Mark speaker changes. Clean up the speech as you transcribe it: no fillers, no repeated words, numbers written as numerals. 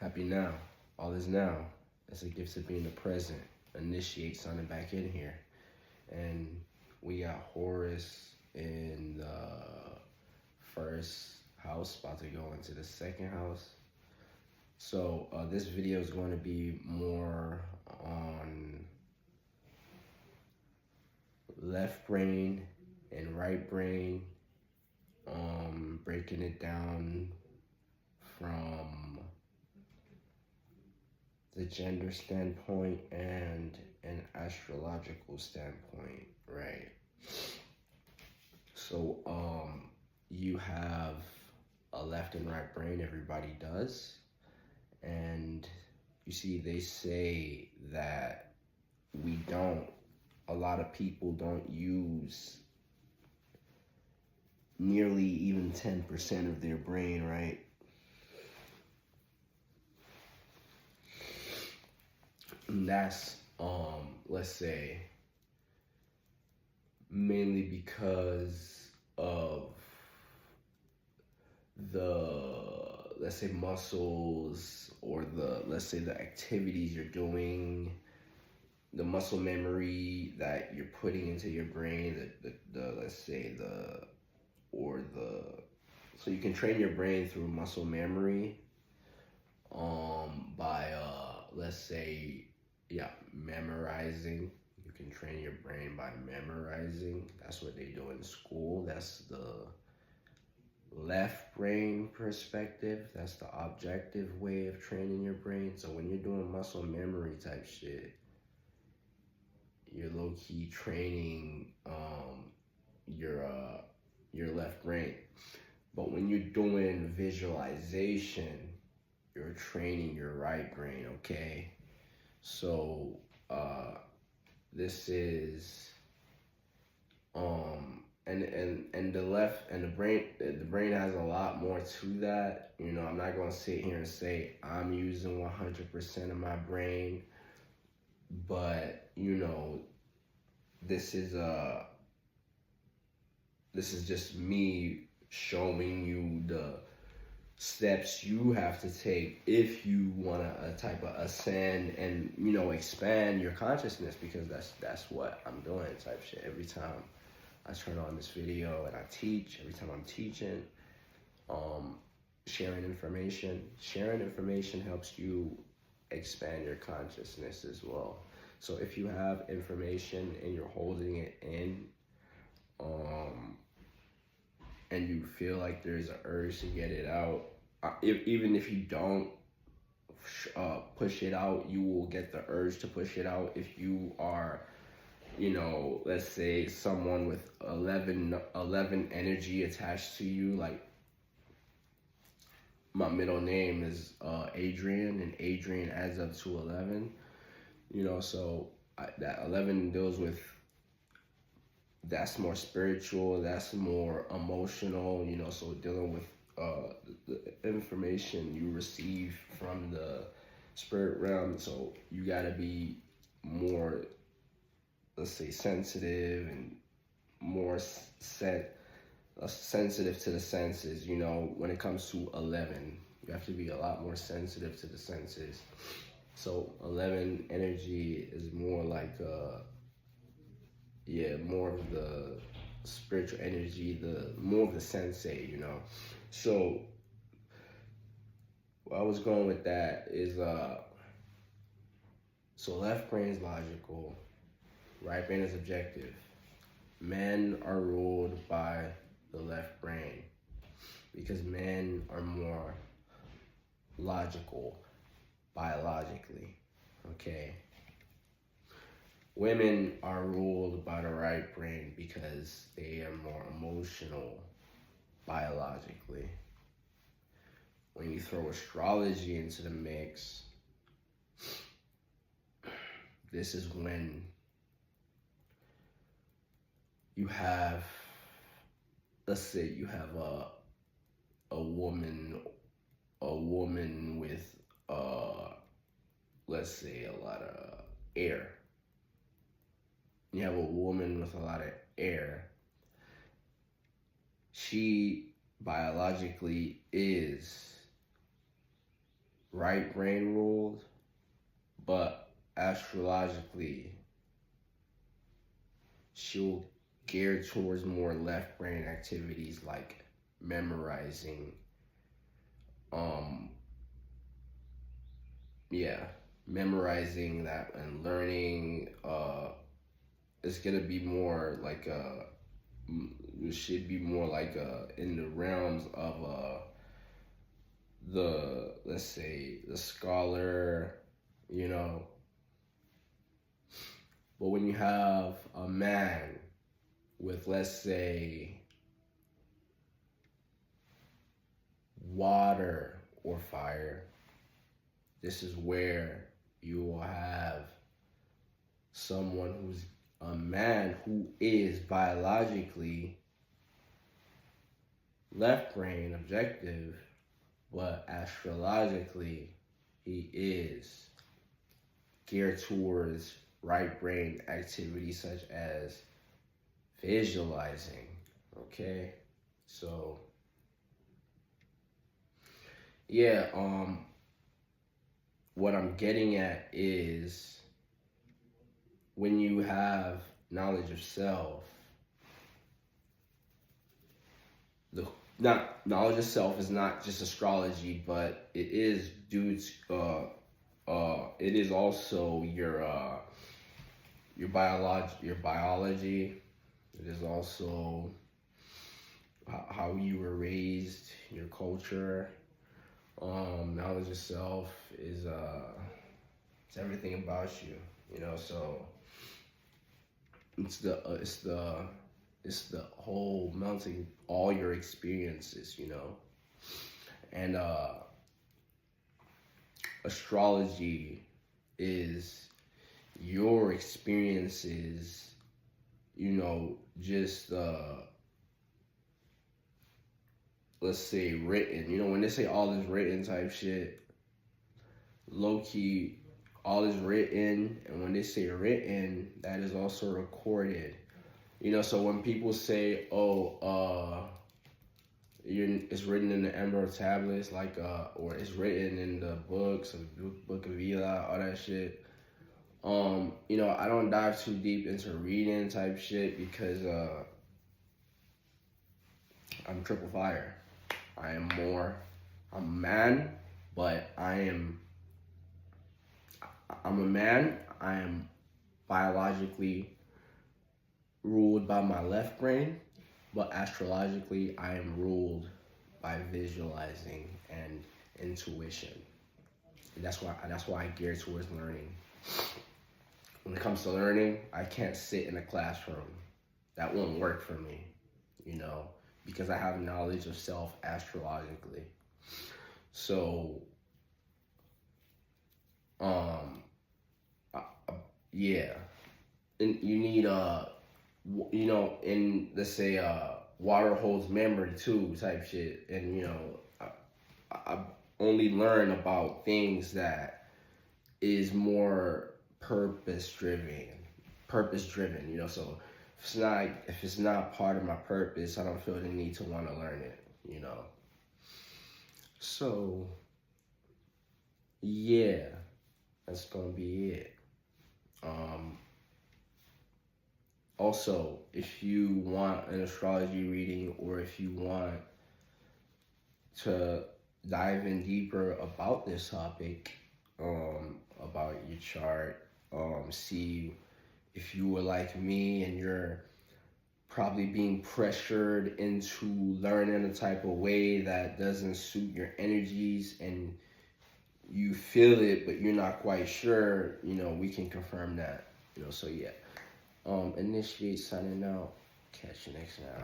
Speaker 1: Happy now. All is now. It's a gift of being the present. Initiate something back in here. And we got Horus in the first house, about to go into the second house. So this video is going to be more on left brain and right brain, breaking it down from the gender standpoint and an astrological standpoint, right? So you have a left and right brain, everybody does. And you see, they say that a lot of people don't use nearly even 10% of their brain, right? And that's, let's say, mainly because of let's say, muscles, or let's say, the activities you're doing, the muscle memory that you're putting into your brain, so you can train your brain through muscle memory, by, let's say, memorizing. You can train your brain by memorizing. That's what they do in school. That's the left brain perspective. That's the objective way of training your brain. So when you're doing muscle memory type shit, you're low-key training your left brain. But when you're doing visualization, you're training your right brain, okay? So this is and the left and the brain has a lot more to that. You know, I'm not gonna sit here and say I'm using 100% of my brain, but you know, this is just me showing you the steps you have to take if you want to type of ascend and, you know, expand your consciousness, because that's what I'm doing type shit. Every time I turn on this video and I teach, every time I'm teaching, sharing information helps you expand your consciousness as well. So if you have information and you're holding it in, and you feel like there's an urge to get it out, even if you don't push it out, you will get the urge to push it out. If you are, you know, let's say someone with 11 energy attached to you, like my middle name is Adrian, and Adrian adds up to 11, you know, so that 11 deals with, that's more spiritual, that's more emotional, you know, so dealing with the information you receive from the spirit realm. So you gotta be more, let's say, sensitive and more sensitive to the senses, you know. When it comes to 11, you have to be a lot more sensitive to the senses. So 11 energy is more like more of the spiritual energy, more of the sensei, you know. So where I was going with that is so left brain is logical, right brain is objective. Men are ruled by the left brain because men are more logical biologically, okay? Women are ruled by the right brain because they are more emotional biologically. When you throw astrology into the mix, this is when you have, let's say you have a woman with let's say a lot of air. You have a woman with a lot of air. She biologically is right brain ruled, but astrologically, she'll gear towards more left brain activities like memorizing. Um, yeah, memorizing that and learning. It's gonna be more like it should be more like in the realms of the, let's say, the scholar, you know. But when you have a man with, let's say, water or fire, this is where you will have someone who's a man who is biologically left brain objective, but astrologically he is geared towards right brain activities such as visualizing. Okay, so yeah, what I'm getting at is when you have knowledge of self, the not knowledge of self is not just astrology, but it is due to it is also your biology. It is also how you were raised, your culture. Knowledge of self is it's everything about you, you know. So it's the whole melting all your experiences, you know. And astrology is your experiences, you know, just let's say written. You know, when they say all is written type shit, low key, all is written. And when they say written, that is also recorded. You know, so when people say, oh, it's written in the emerald tablets, like, or it's written in the books, book of Eli, all that shit. You know, I don't dive too deep into reading type shit because I'm triple fire. I'm a man, but I'm a man. I am biologically ruled by my left brain, but astrologically I am ruled by visualizing and intuition. And that's why I gear towards learning. When it comes to learning, I can't sit in a classroom. That won't work for me, you know, because I have knowledge of self astrologically. So, yeah, and you need you know, in, let's say, water holds memory too type shit, and you know, I only learn about things that is more purpose driven, you know. So if it's not part of my purpose, I don't feel the need to want to learn it, you know. So yeah, that's gonna be it. Also, if you want an astrology reading, or if you want to dive in deeper about this topic, about your chart, see if you were like me and you're probably being pressured into learning a type of way that doesn't suit your energies and you feel it but you're not quite sure, you know, we can confirm that, you know. So yeah, initiate signing out. Catch you next now.